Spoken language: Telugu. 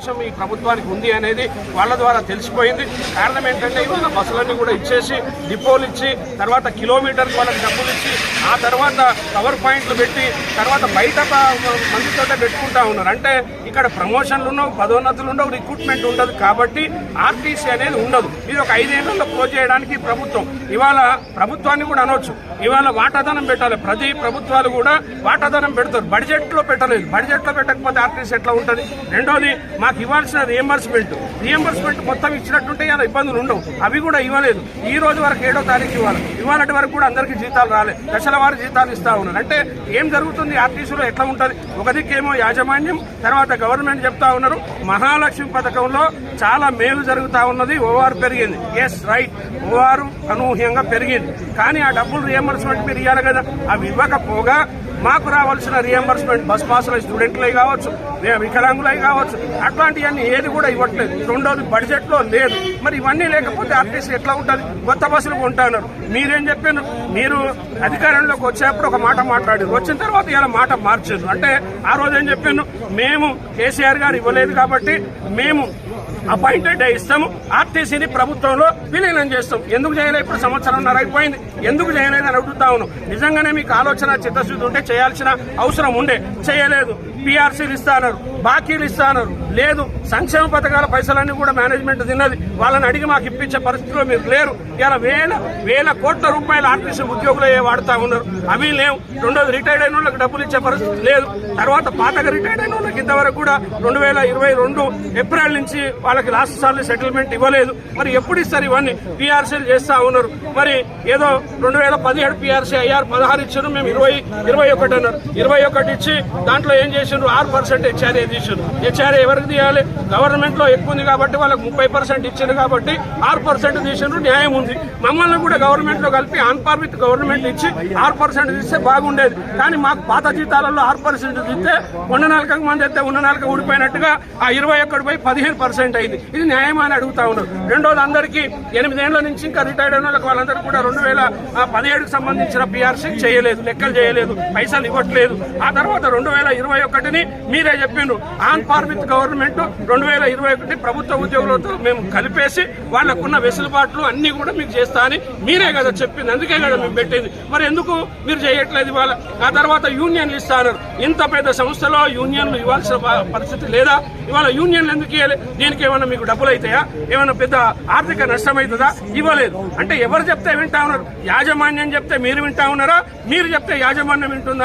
ఉద్దేశం ఈ ప్రభుత్వానికి ఉంది అనేది వాళ్ళ ద్వారా తెలిసిపోయింది. కారణం ఏంటంటే ఇవాళ బస్సులన్నీ కూడా ఇచ్చేసి డిపోలు ఇచ్చి తర్వాత కిలోమీటర్కి వాళ్ళకి డబ్బులు ఇచ్చి ఆ తర్వాత కవర్ పాయింట్లు పెట్టి తర్వాత బయట మందితో పెట్టుకుంటా ఉన్నారు. అంటే ఇక్కడ ప్రమోషన్లు ఉండవు, పదోన్నతులు ఉండవు, రిక్రూట్మెంట్ ఉండదు. కాబట్టి ఆర్టీసీ అనేది ఉండదు. ఇది ఒక 5 ఏళ్లలో క్లోజ్ చేయడానికి ప్రభుత్వం ఇవాళ ప్రభుత్వాన్ని కూడా అనొచ్చు. ఇవాళ వాటాదానం పెట్టాలి. ప్రతి ప్రభుత్వాలు కూడా వాటాదానం పెడతారు. బడ్జెట్లో పెట్టలేదు. బడ్జెట్లో పెట్టకపోతే ఆర్టీసీ ఎట్లా ఉంటుంది? రెండోది మాకు ఇవ్వాల్సిన రియంబర్స్మెంట్ మొత్తం ఇచ్చినట్టుంటే ఇలా ఇబ్బందులు ఉండవు. అవి కూడా ఇవ్వలేదు. ఈ రోజు వరకు 7వ తారీఖు ఇవాళ వరకు కూడా అందరికీ జీతాలు రాలేదు. దశల వారి జీతాలు ఇస్తా ఉన్నారు. అంటే ఏం జరుగుతుంది ఆర్టీసీలో ఎట్లా ఉంటుంది? ఒక దిక్కేమో యాజమాన్యం, తర్వాత గవర్నమెంట్ చెప్తా ఉన్నారు మహాలక్ష్మి పథకంలో చాలా మేలు జరుగుతా ఉన్నది. ఓఆర్ పెరిగింది. ఎస్ రైట్, ఓఆర్ అనూహ్యంగా పెరిగింది. కానీ ఆ డబ్బులు రియంబర్స్మెంట్ మీరు ఇవ్వాలి కదా. అవి ఇవ్వకపోగా మాకు రావాల్సిన రియంబర్స్మెంట్ బస్ పాసులు స్టూడెంట్లే కావచ్చు, వికలాంగులై కావచ్చు, అట్లాంటివన్నీ ఏది కూడా ఇవ్వట్లేదు. రెండోది బడ్జెట్లో లేదు. మరి ఇవన్నీ లేకపోతే ఆర్టీసీ ఎట్లా ఉంటుంది? కొత్త బస్సులు కొంటున్నారు. మీరేం చెప్పారు? మీరు అధికారంలోకి వచ్చేప్పుడు ఒక మాట మాట్లాడారు, వచ్చిన తర్వాత ఇలా మాట మార్చారు. అంటే ఆ రోజు ఏం చెప్పాను? మేము కేసీఆర్ గారు ఇవ్వలేదు కాబట్టి మేము అపాయింటెడ్ ఇస్తాము, ఆర్టీసీని ప్రభుత్వంలో విలీనం చేస్తాం. ఎందుకు చేయలేదు? ఇప్పుడు 1.5 సంవత్సరం అయిపోయింది. ఎందుకు చేయలేదని అడుగుతా ఉన్నాం. నిజంగానే మీకు ఆలోచన చిత్తశుద్ధి ఉంటే చేయాల్సిన అవసరం ఉండే, చేయలేదు. పీఆర్సీలు ఇస్తాన్నారు, బాకీలు ఇస్తాన్నారు, లేదు. సంక్షేమ పథకాల పైసలన్నీ కూడా మేనేజ్మెంట్ తిన్నది. వాళ్ళని అడిగి మాకు ఇప్పించే పరిస్థితిలో మీరు లేరు. ఇలా వేల కోట్ల రూపాయలు ఆర్టీసీ ఉద్యోగులు వాడుతా ఉన్నారు. అవి లేవు. రెండోది రిటైర్డ్ అయిన వాళ్ళకి డబ్బులు ఇచ్చే పరిస్థితి లేదు. తర్వాత పాతగా రిటైర్డ్ అయిన వాళ్ళకి ఇంతవరకు కూడా 2022 ఏప్రిల్ నుంచి వాళ్ళకి లాస్ట్ సార్లు సెటిల్మెంట్ ఇవ్వలేదు. మరి ఎప్పుడు ఇస్తారు? ఇవన్నీ పీఆర్సీలు చేస్తా ఉన్నారు. మరి ఏదో 2017 పీఆర్సీ అయ్యారు, 16 ఇచ్చారు, మేము 21 అన్నారు. 21 ఇచ్చి దాంట్లో ఏం చేసిండ్రు? 6% హెచ్ఆర్ఏ తీసారు. హెచ్ఆర్ఏ ఎవరికి తీయాలి? గవర్నమెంట్ లో ఎక్కువ ఉంది కాబట్టి వాళ్ళకి 30% ఇచ్చారు కాబట్టి 6% తీసిండ్రు. న్యాయం ఉంది. మమ్మల్ని కూడా గవర్నమెంట్ లో కలిపి ఆన్ పార్ విత్ గవర్నమెంట్ ఇచ్చి 6% తీస్తే బాగుండేది. కానీ మాకు పాత జీతాలలో 6% తీస్తే ఉన్న 4 మంది అయితే ఉన్న 4 ఊడిపోయినట్టుగా ఆ 21 పోయి 15% అయింది. ఇది న్యాయం అని అడుగుతా ఉన్నారు. రెండోది అందరికీ 8 ఏళ్ల నుంచి ఇంకా రిటైర్డ్ అయిన వాళ్ళకి వాళ్ళందరూ కూడా 2017కి సంబంధించిన పీఆర్సీ చేయలేదు, లెక్కలు చేయలేదు, పైసలు ఇవ్వట్లేదు. ఆ తర్వాత 2021ని మీరే చెప్పిండ్రు ఆన్ పార్ విత్ గవర్నమెంట్ 2021 ప్రభుత్వ ఉద్యోగులతో మేము కలిపేసి వాళ్ళకున్న వెసులుబాట్లు అన్ని కూడా మీకు చేస్తా అని మీరే కదా చెప్పింది. అందుకే కదా మేము పెట్టింది. మరి ఎందుకు మీరు చేయట్లేదు ఇవాళ? ఆ తర్వాత యూనియన్లు ఇస్తారు. ఇంత పెద్ద సంస్థలో యూనియన్లు ఇవ్వాల్సిన పరిస్థితి లేదా? ఇవాళ యూనియన్లు ఎందుకు ఇవ్వాలి? దీనికి ఏమన్నా మీకు డబ్బులు అవుతాయా? ఏమన్నా పెద్ద ఆర్థిక నష్టం అవుతుందా? ఇవ్వలేదు. అంటే ఎవరు చెప్తే వింటా ఉన్నారు? యాజమాన్యం చెప్తే మీరు వింటా ఉన్నారా? మీరు చెప్తే యాజమాన్యం వింటుందా?